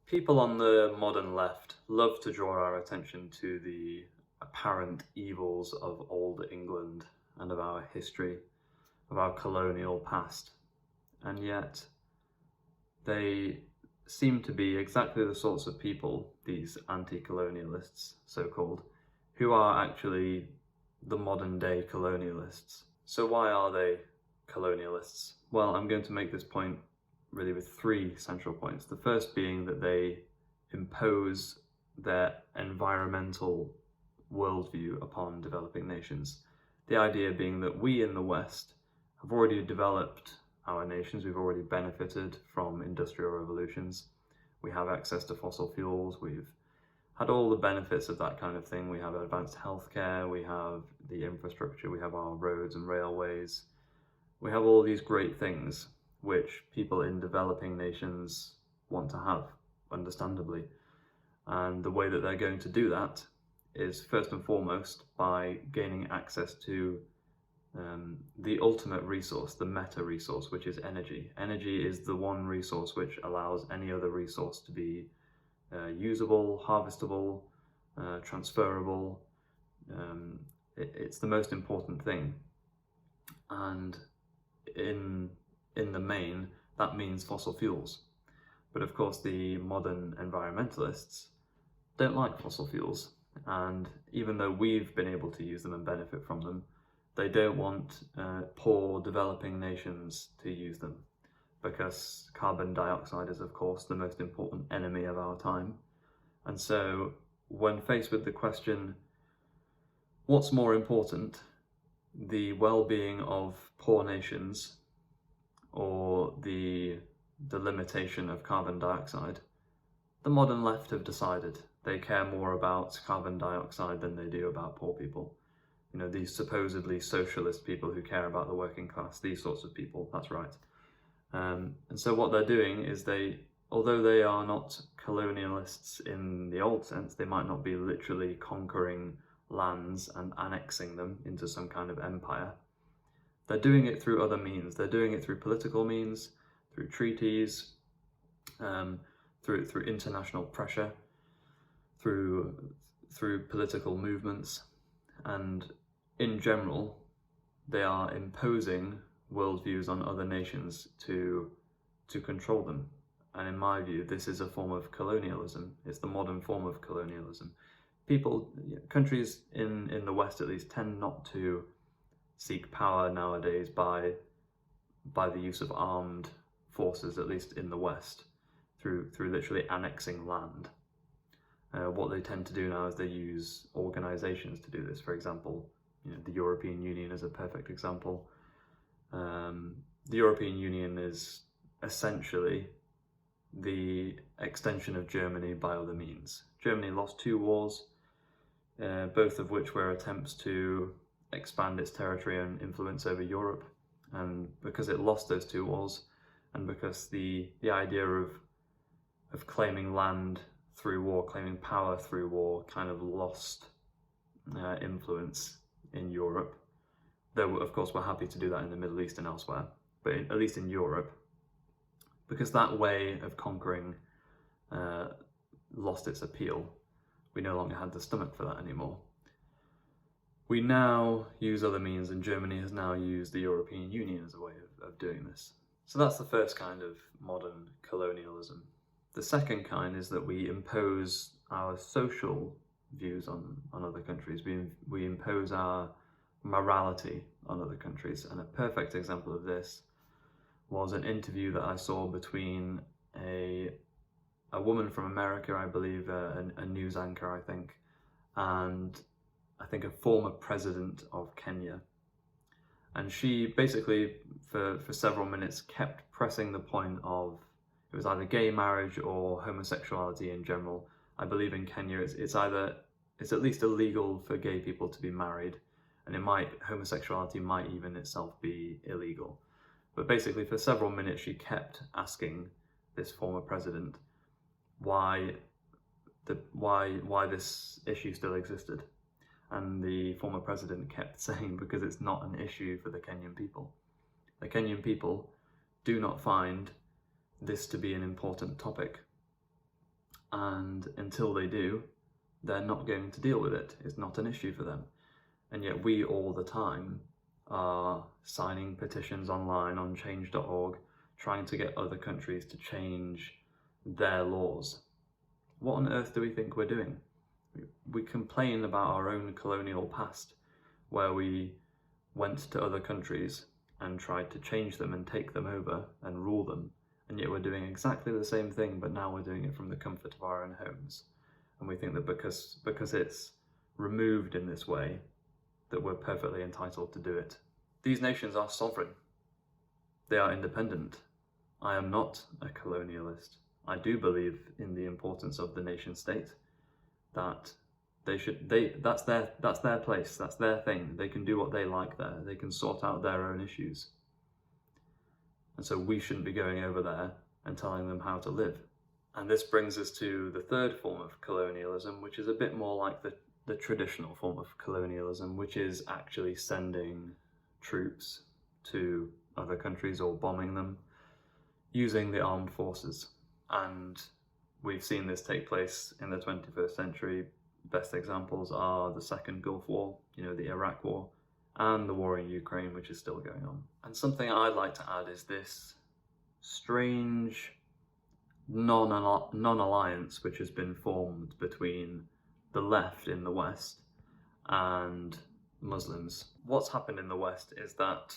People on the modern left love to draw our attention to the apparent evils of old England and of our history, of our colonial past, and yet they seem to be exactly the sorts of people, these anti-colonialists, so-called, who are actually the modern-day colonialists. So why are they colonialists? Well, I'm going to make this point really with three central points. The first being that they impose their environmental worldview upon developing nations. The idea being that we in the West have already developed our nations, we've already benefited from industrial revolutions, we have access to fossil fuels, we've had all the benefits of that kind of thing. We have advanced healthcare, we have the infrastructure, we have our roads and railways, we have all these great things which people in developing nations want to have, understandably. And the way that they're going to do that is first and foremost by gaining access to the ultimate resource, the meta resource, which is energy. Energy is the one resource which allows any other resource to be usable, harvestable, transferable. It's the most important thing. And in the main, that means fossil fuels. But of course, the modern environmentalists don't like fossil fuels. And even though we've been able to use them and benefit from them, they don't want poor developing nations to use them, because carbon dioxide is, of course, the most important enemy of our time. And so when faced with the question, what's more important, the well-being of poor nations or the limitation of carbon dioxide, the modern left have decided they care more about carbon dioxide than they do about poor people. You know, these supposedly socialist people who care about the working class, these sorts of people, that's right. And so what they're doing is although they are not colonialists in the old sense, they might not be literally conquering lands and annexing them into some kind of empire. They're doing it through other means. They're doing it through political means, through treaties, through international pressure, through political movements, and in general, they are imposing worldviews on other nations to control them. And in my view, this is a form of colonialism. It's the modern form of colonialism. Countries in the West at least, tend not to seek power nowadays by the use of armed forces, at least in the West, through literally annexing land. What they tend to do now is they use organizations to do this. For example, the European Union is a perfect example. The European Union is essentially the extension of Germany by other means. Germany lost 2 wars, both of which were attempts to expand its territory and influence over Europe. And because it lost those 2 wars, and because the idea of claiming land through war, claiming power through war, kind of lost influence in Europe. Though, of course, we're happy to do that in the Middle East and elsewhere, but at least in Europe, because that way of conquering lost its appeal. We no longer had the stomach for that anymore. We now use other means, and Germany has now used the European Union as a way of doing this. So that's the first kind of modern colonialism. The second kind is that we impose our social views on other countries. We impose our morality on other countries. And a perfect example of this was an interview that I saw between a woman from America, I believe, a news anchor, I think, and I think a former president of Kenya. And she basically, for several minutes, kept pressing the point of it was either gay marriage or homosexuality in general. I believe in Kenya it's at least illegal for gay people to be married, and homosexuality might even itself be illegal. But basically for several minutes she kept asking this former president why this issue still existed. And the former president kept saying, because it's not an issue for the Kenyan people. The Kenyan people do not find this to be an important topic. and until they do, they're not going to deal with it. It's not an issue for them. And yet we all the time are signing petitions online on change.org, trying to get other countries to change their laws. What on earth do we think we're doing? We complain about our own colonial past, where we went to other countries and tried to change them and take them over and rule them, and yet we're doing exactly the same thing, but now we're doing it from the comfort of our own homes. And we think that because it's removed in this way, that we're perfectly entitled to do it. These nations are sovereign. They are independent. I am not a colonialist. I do believe in the importance of the nation state, that that's their place, that's their thing. They can do what they like there. They can sort out their own issues. And so we shouldn't be going over there and telling them how to live. And this brings us to the third form of colonialism, which is a bit more like the traditional form of colonialism, which is actually sending troops to other countries or bombing them using the armed forces. And we've seen this take place in the 21st century. Best examples are the Second Gulf War, the Iraq War, and the war in Ukraine, which is still going on. And something I'd like to add is this strange non-alliance which has been formed between the left in the West and Muslims. What's happened in the West is that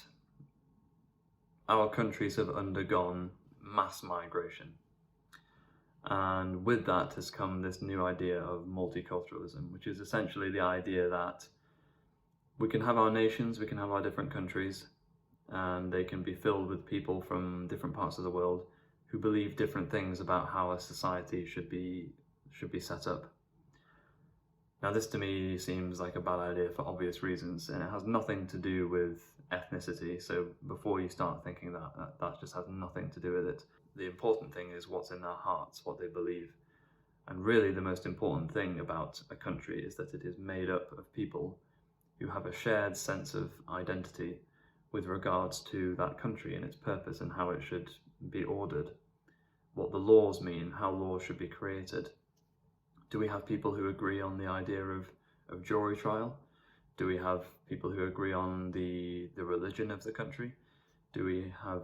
our countries have undergone mass migration. And with that has come this new idea of multiculturalism, which is essentially the idea that we can have our nations, we can have our different countries, and they can be filled with people from different parts of the world who believe different things about how a society should be set up. Now, this to me seems like a bad idea for obvious reasons, and it has nothing to do with ethnicity. So before you start thinking that just has nothing to do with it. The important thing is what's in their hearts, what they believe. And really the most important thing about a country is that it is made up of people who have a shared sense of identity with regards to that country and its purpose and how it should be ordered, what the laws mean, how laws should be created. Do we have people who agree on the idea of jury trial? Do we have people who agree on the religion of the country? Do we have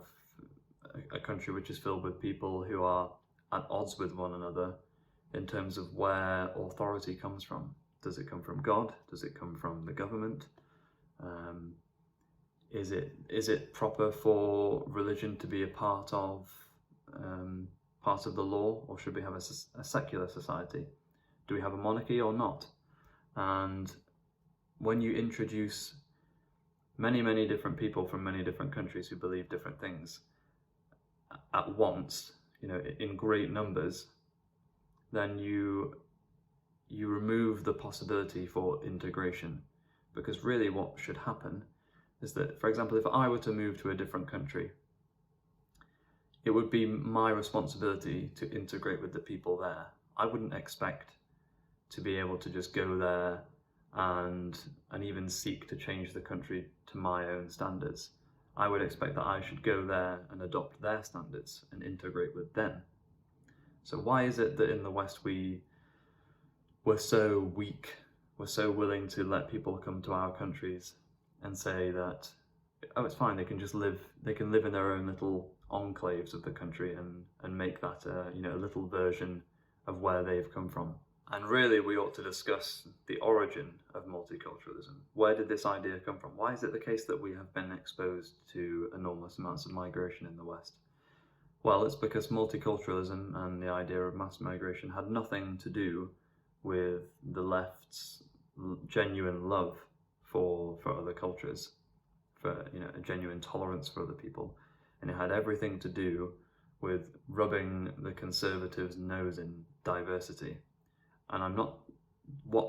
a country which is filled with people who are at odds with one another in terms of where authority comes from? Does it come from God? Does it come from the government? Is it proper for religion to be a part of the law, or should we have a secular society? Do we have a monarchy or not? And when you introduce many, many different people from many different countries who believe different things at once, in great numbers, then you remove the possibility for integration. Because really what should happen is that, for example, if I were to move to a different country, it would be my responsibility to integrate with the people there. I wouldn't expect to be able to just go there and even seek to change the country to my own standards. I would expect that I should go there and adopt their standards and integrate with them. So why is it that in the West we're so weak, we're so willing to let people come to our countries and say that, oh, it's fine, they can live in their own little enclaves of the country and make that a little version of where they've come from. And really we ought to discuss the origin of multiculturalism. Where did this idea come from? Why is it the case that we have been exposed to enormous amounts of migration in the West? Well, it's because multiculturalism and the idea of mass migration had nothing to do with the left's genuine love for other cultures, for a genuine tolerance for other people, and it had everything to do with rubbing the conservatives' nose in diversity. And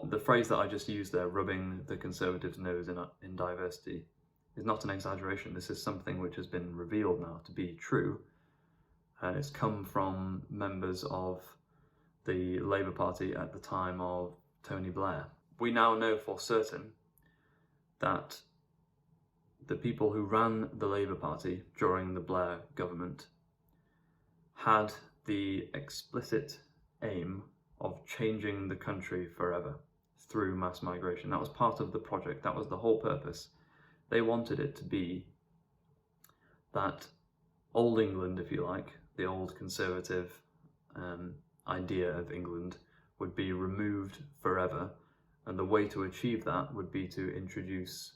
the phrase that I just used there, rubbing the conservatives' nose in diversity, is not an exaggeration. This is something which has been revealed now to be true, and it's come from members of the Labour Party at the time of Tony Blair. We now know for certain that the people who ran the Labour Party during the Blair government had the explicit aim of changing the country forever through mass migration. That was part of the project. That was the whole purpose. They wanted it to be that old England, if you like, the old conservative idea of England, would be removed forever, and the way to achieve that would be to introduce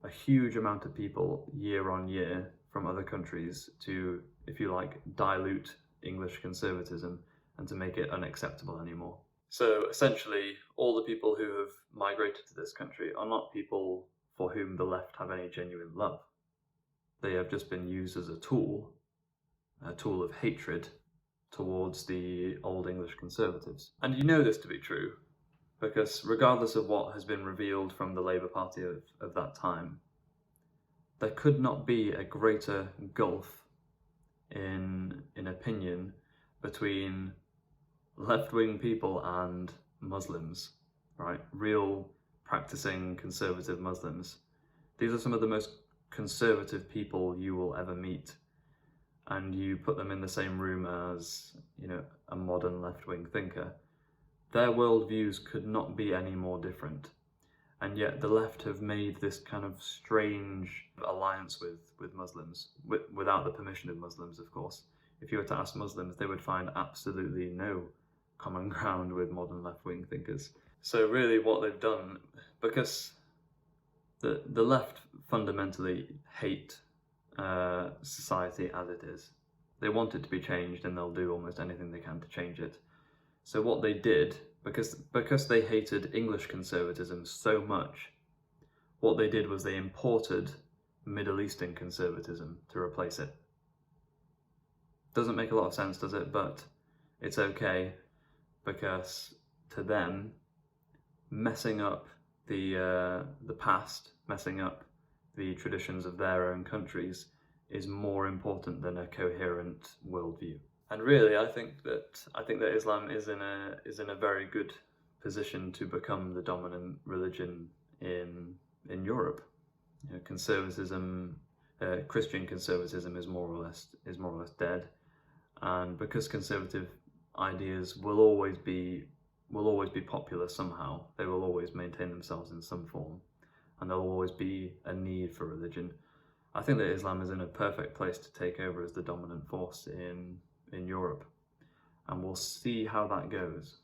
a huge amount of people year on year from other countries to, if you like, dilute English conservatism and to make it unacceptable anymore. So essentially, all the people who have migrated to this country are not people for whom the left have any genuine love. They have just been used as a tool of hatred towards the old English conservatives. And you know this to be true, because regardless of what has been revealed from the Labour Party of that time, there could not be a greater gulf in opinion between left-wing people and Muslims, right? Real practicing conservative Muslims. These are some of the most conservative people you will ever meet, and you put them in the same room as, you know, a modern left-wing thinker. Their worldviews could not be any more different, and yet the left have made this kind of strange alliance with Muslims, without the permission of Muslims, of course. If you were to ask Muslims, they would find absolutely no common ground with modern left-wing thinkers. So really what they've done, because the left fundamentally hate society as it is. They want it to be changed, and they'll do almost anything they can to change it. So what they did, because they hated English conservatism so much, what they did was they imported Middle Eastern conservatism to replace it. Doesn't make a lot of sense, does it? But it's okay, because to them, messing up the past, messing up the traditions of their own countries is more important than a coherent worldview. And really, I think that Islam is in a very good position to become the dominant religion in Europe. You know, conservatism, Christian conservatism is more or less dead, and because conservative ideas will always be popular somehow, they will always maintain themselves in some form, and there will always be a need for religion. I think that Islam is in a perfect place to take over as the dominant force in Europe, and we'll see how that goes.